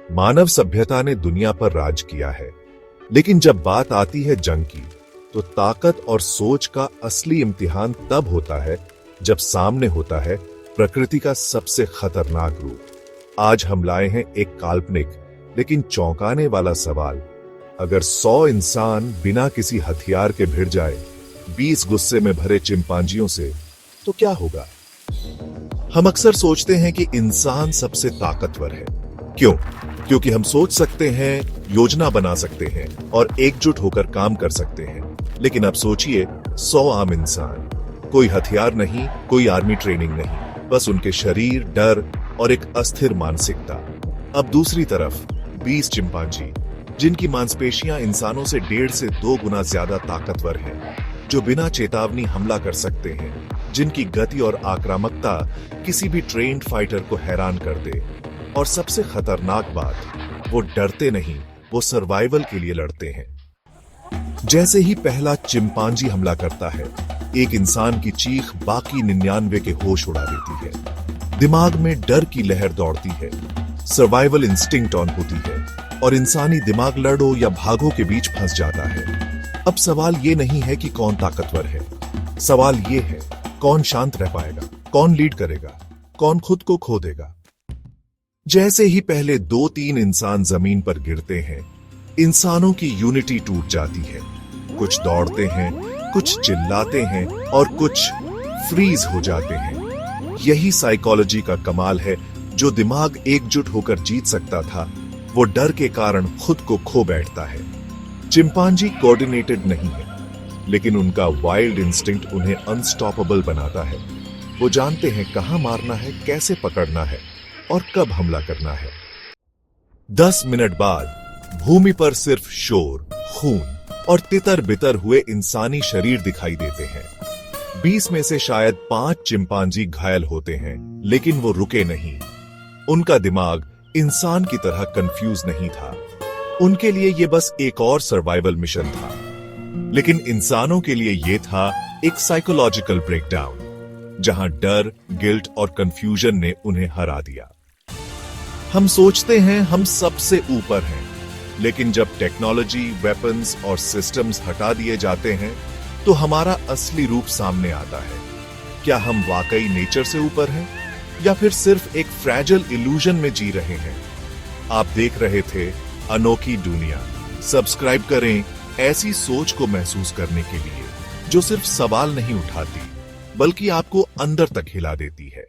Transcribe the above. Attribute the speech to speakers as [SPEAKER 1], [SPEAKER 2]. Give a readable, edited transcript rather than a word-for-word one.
[SPEAKER 1] मानव सभ्यता ने दुनिया पर राज किया है, लेकिन जब बात आती है जंग की, तो ताकत और सोच का असली इम्तिहान तब होता है जब सामने होता है प्रकृति का सबसे खतरनाक रूप। आज हम लाए हैं एक काल्पनिक लेकिन चौंकाने वाला सवाल। अगर 100 इंसान बिना किसी हथियार के भिड़ जाए 20 गुस्से में भरे चिंपांजियों से, तो क्या होगा? हम अक्सर सोचते हैं कि इंसान सबसे ताकतवर है। क्यों? क्योंकि हम सोच सकते हैं, योजना बना सकते हैं और एकजुट होकर काम कर सकते हैं। लेकिन अब सोचिए, 100 आम इंसान, कोई हथियार नहीं, कोई आर्मी ट्रेनिंग नहीं, बस उनके शरीर, डर और एक अस्थिर मानसिकता। अब दूसरी तरफ 20 चिंपांजी, जिनकी मांसपेशियां इंसानों से 1.5 से 2 गुना ज्यादा ताकतवर हैं, जो बिना चेतावनी हमला कर सकते हैं, जिनकी गति और आक्रामकता किसी भी ट्रेन्ड फाइटर को हैरान कर दे। और सबसे खतरनाक बात, वो डरते नहीं, वो सर्वाइवल के लिए लड़ते हैं। जैसे ही पहला चिंपांजी हमला करता है, एक इंसान की चीख बाकी 99 के होश उड़ा देती है। दिमाग में डर की लहर दौड़ती है, सर्वाइवल इंस्टिंक्ट ऑन होती है और इंसानी दिमाग लड़ो या भागो के बीच फंस जाता है। अब सवाल ये नहीं है कि कौन ताकतवर है, सवाल ये है कौन शांत रह पाएगा, कौन लीड करेगा, कौन खुद को खो देगा। जैसे ही पहले 2-3 इंसान जमीन पर गिरते हैं, इंसानों की यूनिटी टूट जाती है। कुछ दौड़ते हैं, कुछ चिल्लाते हैं और कुछ फ्रीज हो जाते हैं। यही साइकोलॉजी का कमाल है। जो दिमाग एकजुट होकर जीत सकता था, वो डर के कारण खुद को खो बैठता है। चिंपांजी कोऑर्डिनेटेड नहीं है, लेकिन उनका वाइल्ड इंस्टिंक्ट उन्हें अनस्टॉपेबल बनाता है। वो जानते हैं कहां मारना है, कैसे पकड़ना है और कब हमला करना है। 10 मिनट बाद भूमि पर सिर्फ शोर, खून और तितर बितर हुए इंसानी शरीर दिखाई देते हैं। 20 में से शायद 5 चिंपांजी घायल होते हैं, लेकिन वो रुके नहीं। उनका दिमाग इंसान की तरह कंफ्यूज नहीं था। उनके लिए ये बस एक और सर्वाइवल मिशन था, लेकिन इंसानों के लिए ये था एक साइकोलॉजिकल ब्रेकडाउन, जहां डर, गिल्ट और कंफ्यूजन ने उन्हें हरा दिया। हम सोचते हैं हम सबसे ऊपर हैं, लेकिन जब टेक्नोलॉजी, वेपन्स और सिस्टम्स हटा दिए जाते हैं, तो हमारा असली रूप सामने आता है। क्या हम वाकई नेचर से ऊपर हैं, या फिर सिर्फ एक फ्रैजिल इल्यूजन में जी रहे हैं? आप देख रहे थे अनोखी दुनिया। सब्सक्राइब करें ऐसी सोच को महसूस करने के लिए, जो सिर्फ सवाल नहीं उठाती, बल्कि आपको अंदर तक हिला देती है।